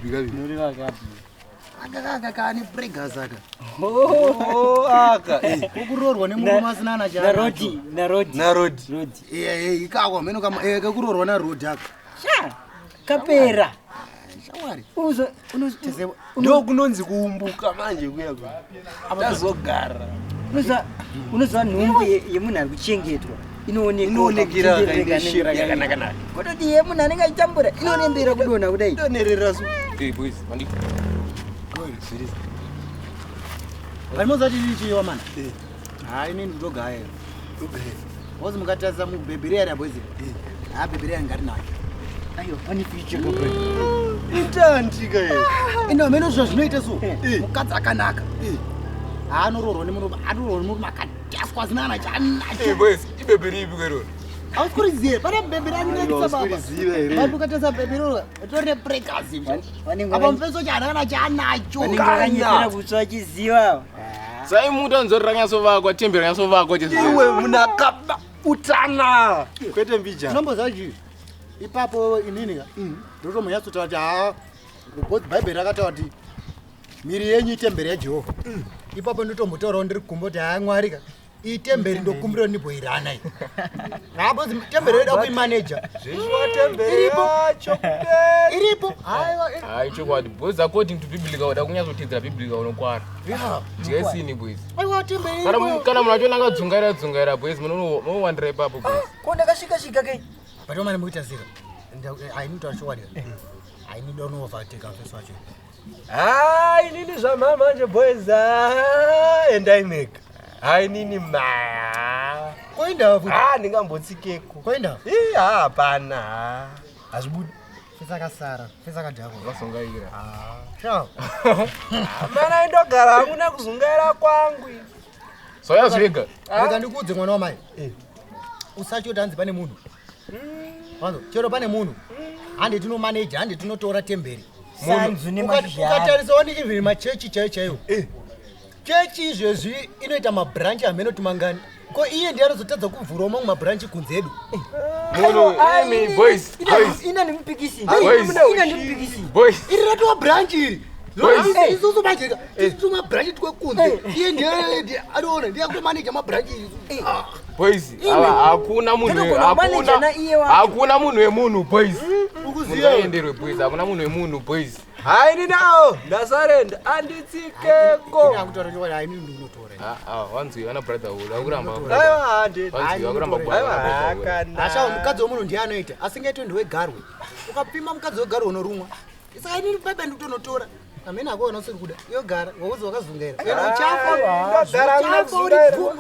gabi. Nuri vakapi. Aka ni pregas aka. Oh, aka. Kukurorwa nemunhu asina na chana. Na road. Ikakwa meno kama kakurorwa na road aka. Sha. Kapera. Shawari. Unozotezeba. Ndo kunonzi kuumbuka manje kuya ku. Abazogara. Unozwa nhumbu yemunhu ari kuchengetwa. Inoonekera yakanaka. Kutoti yemunhu anenge achitambura inorembera kudonha kudai. Inonerera su. Boys, mandi. Vanozati chichiwa mana. Hai ini ndogaya. Wozi mukataza mubheberea boys. Bheberea ngari nacho. Ayo, ani future gobe. Itandika ye. Ino meno zvinoita so. Mukadzi akanaka. Anororwa nemunhu, anororwa nemunhu makadaswa zinana chanacho. Boys, ibheberi ipi kwero? Auskuriziye, pana bheberi anonakisa baba. Vanhu ukatasa bheberi tore prekazi. Apa mfeso chanana chanacho. Vanenganyepera kutsva achiziva. Sai muta nzorira nyasovakwa, tembera nyasovakwa chezvo. Iwe munakaba utana. Kwete mbija. Nombozaji. Ipapo inini ka? Ndoto munyatsota kuti Bible rakataura kuti miri yenyu itemberi yaJehovha. Ipapo ndotombotaurawo ndiri kukumboti Mwari ka itemberi ndokumbira ndibhoirana iyi. Ngabo temberi yoda kuimanager. Zvishwa temberi yacho. Iripo. Hai chokwadi. Boys according to biblical wada kunyatsotedzera biblical unokwara. Jesini boys. Aiwa temberi. Kana munachona dzungaira boys munowandira ipapo boys. Ko ndakashika kai. But what am I saying? I need to show you. I need to know if I take off this watch. I need some manje boys and I make. I need ma. Kwenda ndingambotsikeko. Kwenda? Hapana. Azibudi. Fisa kasara, fisa kadhako. Vasongaira. Sha. Mana ndogara hamuna kuzungaira kwangu. So yazvega. Rega ndikudze mwana wamai. Usachoti hanzi pane munhu. Vanhu, chero pane munhu. Hande tino manager, hande tinotora temberi. Sanzu nemazhara. Ukatarisa onike zviri machechi chaiyo. Chechi izvezvi inoita mabranch ameno tumangani. Ko iye ndiye anozotadza kuvhura mamwe mabranch kunze edu. Boys. Ina nimupikisi. Boys. Iri ratova branch iri. Isusu majeka. Tituma branch twekunze. Iye ndiye anoona ndiye kumanager mabranch isu. Boys, hakuna munhu wemunhu boys. Ukuziyenderwe boys, hakuna munhu wemunhu boys. Hai ninawo, ndasarenda anditsikeko. Ndakutora kuti hai nini unotora. Wanzi ana brother ula kuramba. Aiwa hande. Wanzi kuramba bwana. Asha mukadzi womunhu ndiye anoita, asingaiti ndewegarwe. Ukapima mukadzi wegarwe unorumwa. Saka inini Bible nditonotora. Amena akuona usiri kuda. Yogara, ngokuti wakazungaira. Uchafa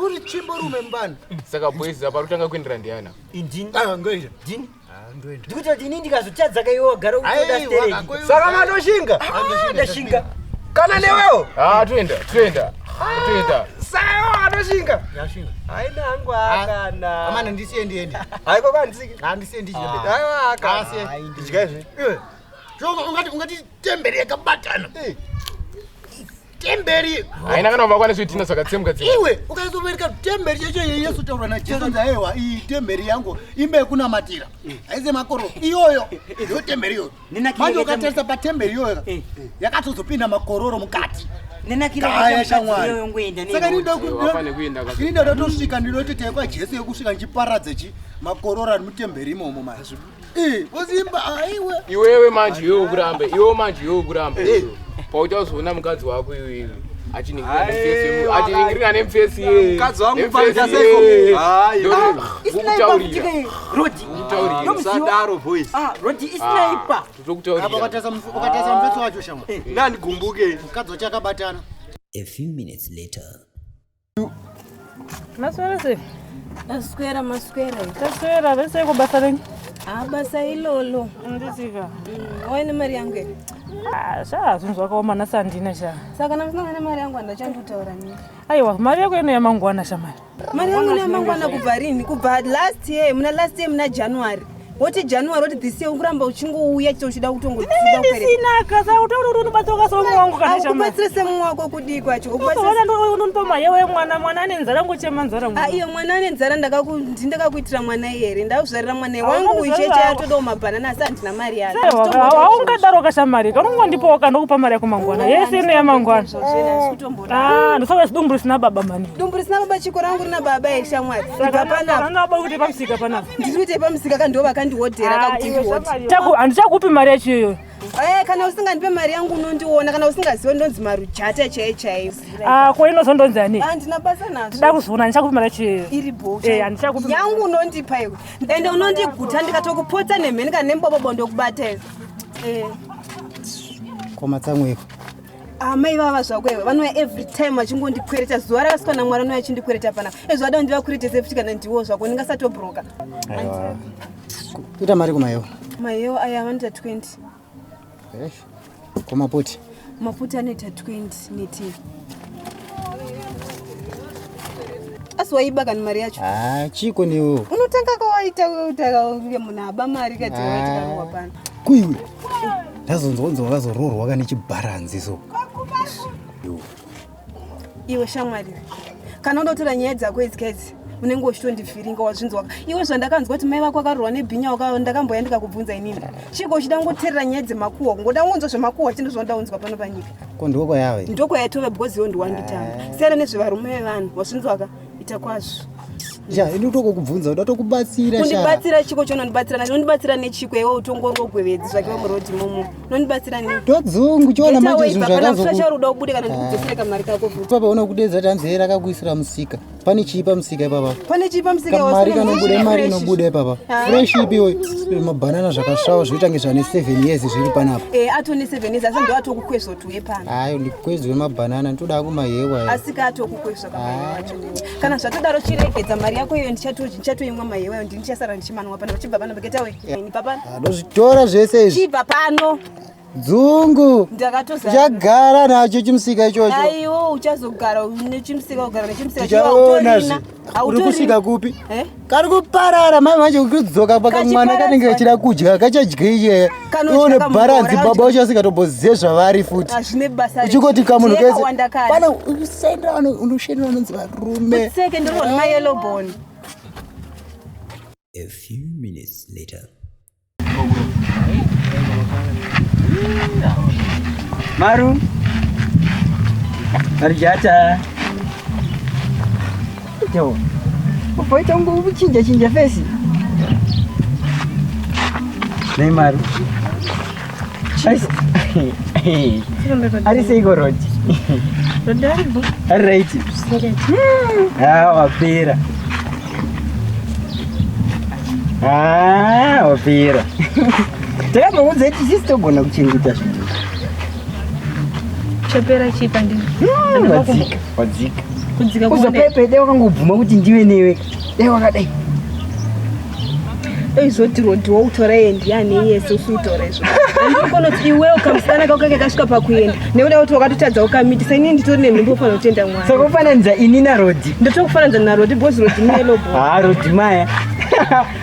uri chimbo rume mbani. Saka boys apa rutanga kuendera ndiana. Indini. Ngoita. Dini. Ndoenda. Ndikuti ndini ndikazotadza kai wogara utoda stereki. Saka mandoshinga. Ndashinga. Kana newewo? Twenda. Saka mandoshinga. Yashinga. Haina hangu akana. Amana ndisiye ndiende. Haiko kwandisiki. Ndisiye ndiende. Aiwa akana. Ndichikaizve. Ungati temberi yakabatana. Temberi. Haina kana vakwana switina sakatsemka tsemka. Iwe ukazovereka temberi checho Yesu taura na Jesu nzaewa iyi temberi yangu imbe kuna matira. Aize makoro iyoyo. Yo temberi yo. Manje ukatarisa pa temberi yo yakatozopinda makororo mukati. Nenakira shamwari ngoenda nini. Saka Wafane kuenda kasi. ndinoda tosvika ndinotete kwa Jesu yekusvika nchiparadze chi makororo ari mutemberi imomo mazvi. Wozimba aiwe. Iwewe manje yokuramba. Pautazoona mukadzi wako iwewe. Achiningirira nemfesi ye. Mukadzi wangu pamja seko. Hayi. Ukutaurira. Rodi. Sadaro boys. Rodi isniper. Ukutaurira. Apa ukatasa mfetso wacho shama. Nani gumbuke. Mukadzi wacho akabatana. A few minutes later. Maswera se. Maswera. Taswera bese kubasa lengi. Basa ilolo. Ndisika. Waine mari yangu. Sha zvakaoma nasandina sha. Saka namsina mari yangu ndachandutaura nini? Aiwa, mari yako ino yamangwana shamari. Mari yangu yamangwana kubva rini? Kubva last year muna January. woti January woti this year ukuramba uchingouya uchida kutongodzida ndisina kasa utauri unobatsira somwangu kana chama akubatsira semwako kudi kwacho unonipa mayewe mwana ane nzara ngochema nzara iyo mwana ane nzara ndakakuitira mwana here ndakuzvarira mwana wangu uchecha atodawo mabhanana asi handina mari yake haungadaro kashamari kanongondipawo kandokupa mari yako mangwana yese ino yamangwana ndosaka dumbu risina baba mani dumbu risina baba chiko rangu rina baba yeshamwari panapa kuti pamusika panapa ndiri kuti pamusika kandova kandihodhera handichakupi mari yacho iyoyo kana usingandipe mari yangu unondiona kana usingazive ndonzi marujata chaiyo ko inozondonzi ani handina basa nazvo tida kuzoona handichakupi mari yacho iyoyo iri bhosha yangu unondipa iwe ende unondiguta ndikatokupotsa nemheni kana nembobobo ndokubata iwe koma tsamweko amai vava zvako iwe vanouya every time vachingondikwereta zuva rakasvika namwari anouya achindikwereta panapa ezvada ndivakwerete sefti kana ndiwo zvako ndingasatobhuroka ita mari kumayewo mayewo aya vanoita 20 komapoti mafuta anoita 20 neti asi waiba kani mari yacho chiko newo unotanga kawaita munhu aba mari kati waitikawa pana kuiwe ndazonzonza wakazororwa kane chibharanzi so iwe shamwari kana undotora nyaya dzako idzi unenge uchitondivhiringa wazvinzwaka iwe zvandakanzwa kuti mai vako akarorwa nebhinya ndakamboya ndikakubvunza inini chiko uchida ngoterera nyaya dzemakuhwa kungoda ngonzwa zvemakuhwa chindozvonda unzwa pano panyika ko ndoko yave ndoko yaitove because iwo ndiwanditanga siyana nezvevarume vevanhu wazvinzwaka ita kwazvo ndotokokubvunza uda tokubatsira kundibatsira chiko chonondibatsira nacho unondibatsira nechiko iwe utongorogwevezi zvakiva murodhi momo unondibatsira ndodzungu chiona manje zvinhu zvakazocharuda ubude kana ndikudzosere kamari kako papa unokudedza kuti hanzi hera akakuisira musika pane chii pamusika ipapa pane chii pamusika kamari kanobuda mari inobuda ipapa fresh ipiwe mabhanana zvakasvawa zvoitange zvane 7 years zviri panapa atone 7 years asi ndo atokukwezvotuye pana hayi ndikwezwe mabhanana ntoda kumahewa asika atokukwezva kamahewa wacho kana zvatodaro chiregedza mari yako iyo ndichatoimwa mahewayo ndichasara ndichimanwa panapa chibva panapa getawe ni papa ndozvitora zvese izvi chibva pano dzungu chagara nacho chimusika ichocho aiwo uchazogara nechimusika ugara nechimusika chichaonazve uri kusvika kupi kari kuparara mai manje kudzoka pakamwana kanenge kachida kudya kachadyiye ione bharanzi baba uchasingatobozive zvavari futi uchingoti kamunhu kese pana usaenda unoshendera unonzi varume seke ndiriwo mayelobon. A few minutes later. Maru Arjata Yo Foi tão bom chinja fez Nem Maru Ari sei gorod Arreiti opera opera Tega uze tisisto bona kuchengeta chopera chipa ndi wadzika uzopepe dai wakangobvuma kuti ndiwe newe dai wakadai eizoti rodi wautora endi yani yese usutora izvo andikona kuti iwewo kamusana kako kake kasvika pakuenda nekuda kuti wakatotadza ukamiti saini nditori nemhimbo ufanira kutenda mwari saka ufananidza ini narodi ndotokufananidza narodi bhozi rodi mielobo rodi maya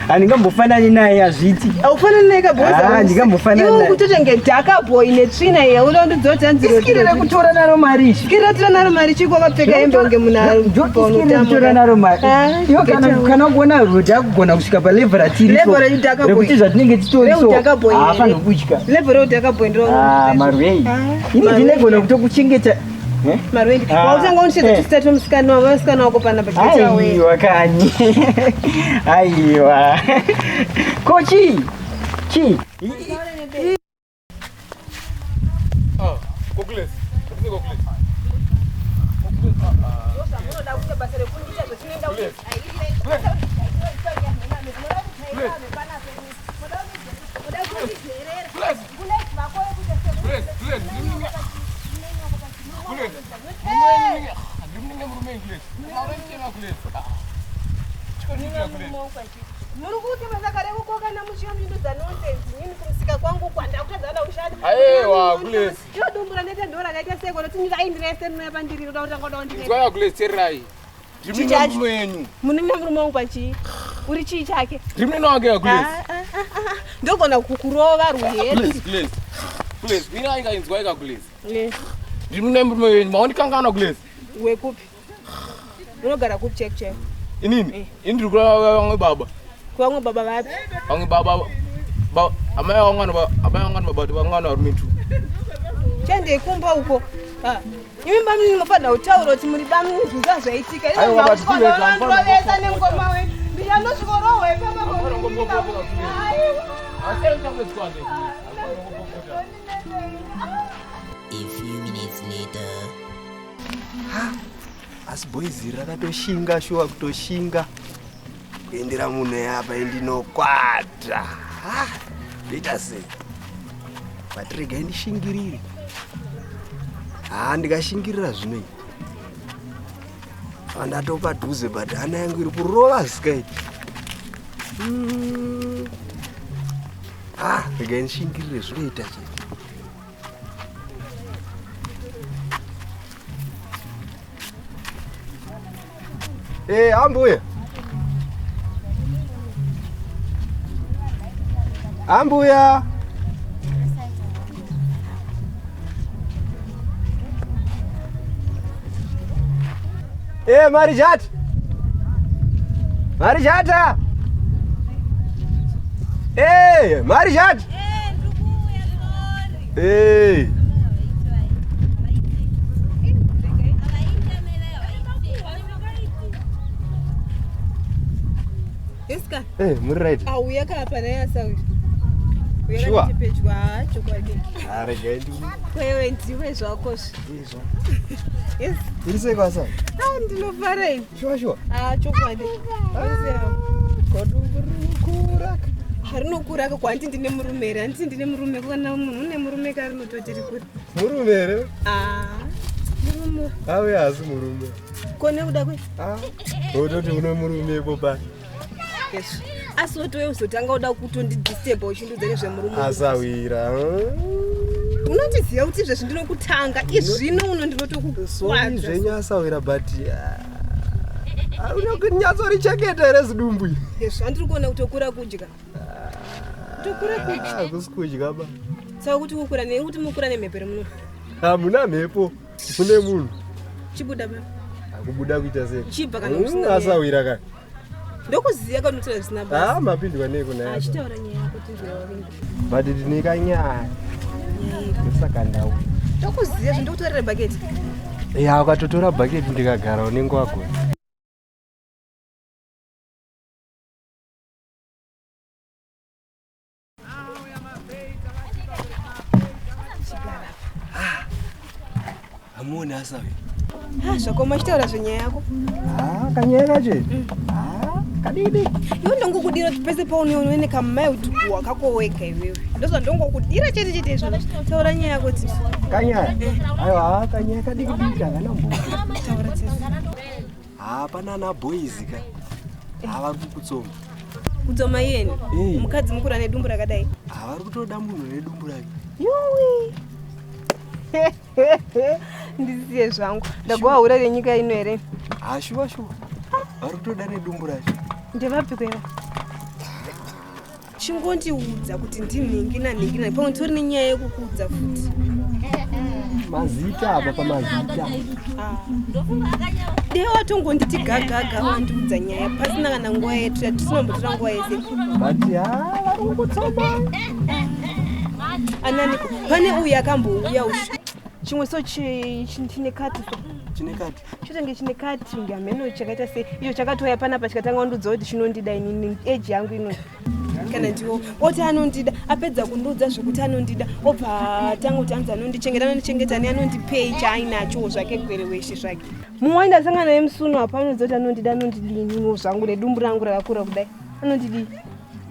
handingambofanani naye azviti aufanani naye kabhozi ndingambofanani iwe kutotenge dhakaboy netsvina iya uda kundidzoti anzirira kutora naro mari sikirira tora naro mari chiko wakapfeka hembe unge munhukutora naro mari iwe kana kuona rodi akugona kusvika palevhel ratiri rekuti zvatinenge titorisoafana kudya level reudhakaboy marwei ini ndinegona kutokuchengeta marwendi wautanga unishedza chisitatu musikana wako panapa aiwa kanyi aiwa ko chii munenge murume wangu pachii uri chii chake ndimneno wake yakulezi ndogona kukurova ruheri. Please, mina ingainzwa ikakulezi. Ndimune maondikangana kulezi. Wekupi? Unogara kupi check. Inini? Indiri kwa baba. Kwa baba vapi? Wangu baba. Amaya wangana baba wangana rumitu. Chende kumba uko. Imba mimi mafana utauro ti muri bamu nzuza zvaitika. Ayo wabatikuwe ndrovesa nengoma we. Ndiyano chikorowe papa ngomba. A few minutes later. Asi boys rakatoshinga shuwa kutoshinga. Kuendera munhu apa indinokwata. Ita sei. Patrega indishingirire. Ndikashingirira zvino. Andatopa dhuze but hana yangu iri kurova zikaiti. Rega indishingirire zvinoita chii. Ambuya. Ambuya. Marijat. Marijata. Marijat. Iska. Muri right. Auya kapa na yasa uyu. Sure. Uyakachipechwa chokwadi. Rega ndi. Wewe ndiwe zvakosha. Yes. Irise kwasa. Ndinofarei. Sure. Chokwadi. Kodukura. Harinokura kwanti ndine murume here. Handiti ndine murume kana munhu une murume karinototi rikuri. Murume here? Murume. Awe asi murume. Kone kuda kwe? Wototi une murume ipopa. Yes. Asi wotowe uzotanga uda kutondidisturba uchindudza nezvemurume. Asawira. Unotiziva kuti izvezvi ndinokutanga izvino uno ndinotokukwazva. Zvenyasawira but unokunyatsorichengeta here zidumbu. Yes, handiri kuona kutokura kudya. Kutokura kudya. Hakusi kudya ba. Saka kuti kukura nei kuti mukura nemhepere muno. Hamuna mhepo. Mune munhu. Chibuda ba. Akubuda kuita sei? Chibva kana usina. Asawira kana. Ndokuziya kana unotora zvisina basa. Mapindwa neko naye. Achitaura nyaya yako tizvinoringa. But ndine kanyaya. Saka ndau. Ndokuziya zvindokutorera bhaketi. Ukatotora bhaketi ndikagara unenge wagona. Amuna asawi. Zvakoma chitaura zvenyaya yako. Kanyaya kacho. Kadidi. Iwe ndongokudira pese paunoona nekamai utukuwa kako wega iwewe. Ndozva ndongokudira chete izvo. Taura nyaya yako tisi. Kanyaya. Aiwa kanyaya kadiki kana mbo. Taura tisi. Pana na boys ka. Vari kukutsoma. Kutsoma yeni. Mukadzi mukuru ane dumbu rakadai. Vari kutoda munhu nedumbu rake. Yowe. Ndisiye zvangu. Ndagowaura renyika ino here. Shuwa. Vari kutoda nedumbu rake. Ndevapi kweva? Chingondiudza kuti ndimhingi pamwe tori nenyaya yekukuudza futi. Mazita apa pamazita. Dei watongonditi gagaga wandiudza nyaya pasina kana nguva yetu yatinombotora nguva yese. But vari kukutsoma. Ananiko pane uyu akambouya ushu. Chimwe so chine kati so. Chine kati. Chotenge chine kati ngameno chakaita sei. Iyo chakatoya panapa chikatanga kundudza kuti chinondida inini age yangu ino. Kana ndiwo oti anondida apedza kundudza zvokuti anondida obva tanga kuti anzi anondichengeta neanondipei chaainacho zvake gwere weshe zvake. Muwainda sangana naye musuno apa anodza kuti anondida anondidini zvangu nedumbu rangu rakakura kudai. Anondidii?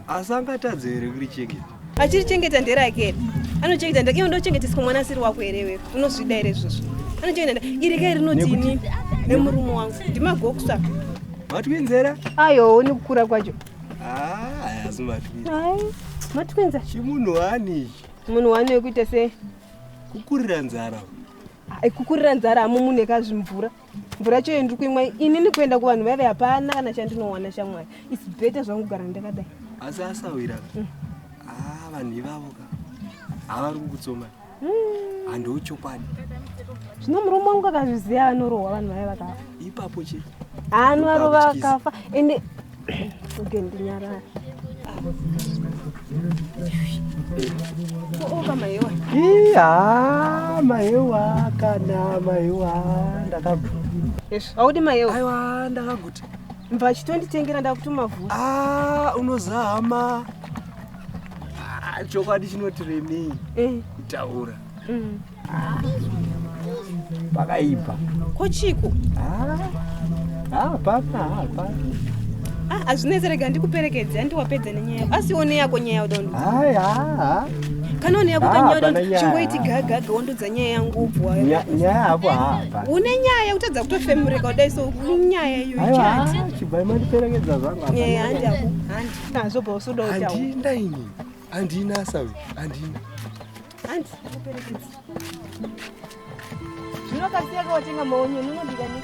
Asi angatadza here kurichengeta. Achirichengeta nderake. Anochengeta ndake ndochengeteswa mwanasiri wako here wewe. Unozvida here izvozvo. Anochengeta ireke rinodini nemurume wangu. Ndimagoksa. Matwinzera? Ayo nekukura kwacho. Asi matwinza. Matwinza. Chimunhu wani. Munhu wani wekuita sei? Kukurira nzara. Kukurira nzara amumune kazvimvura. Mvura cho ndiri kuimwa inini kuenda kuvanhu vave hapana kana chandinowana shamwari. It's better zvangu kugara ndakadai. asi asawira vanhu ivavo ka havari kukutsoma handouchokwadi zvino murume wangu akazviziva anorohwa vanhu vaye vakafa ipapo chete anorova akafa ende ugendinyarara okamaiwa maiwa kana maiwa ndakabva haudi maiwa aiwa ndakaguta mva chitonditengera ndakutuma vhusa unozahama chokwadi chinoti remei kutaura pakaipa kochiko hapana hazvinetserega ndikuperekedza handiwapedza nenyaya yako asione yako nyaya yadondo kana one yako kanyaya dondo chingoiti gagaga wandodza nyaya yangu ubwayo nyaya yako hapa une nyaya utadza kutofemureka kudai so nyaya iyoyo chati chibva mandiperekedza zvangu handi nazvo bva usuda utaura handinda ini handina sawe handina handi kuperekedza zvino kasiyaka watenga maonyo unonodikani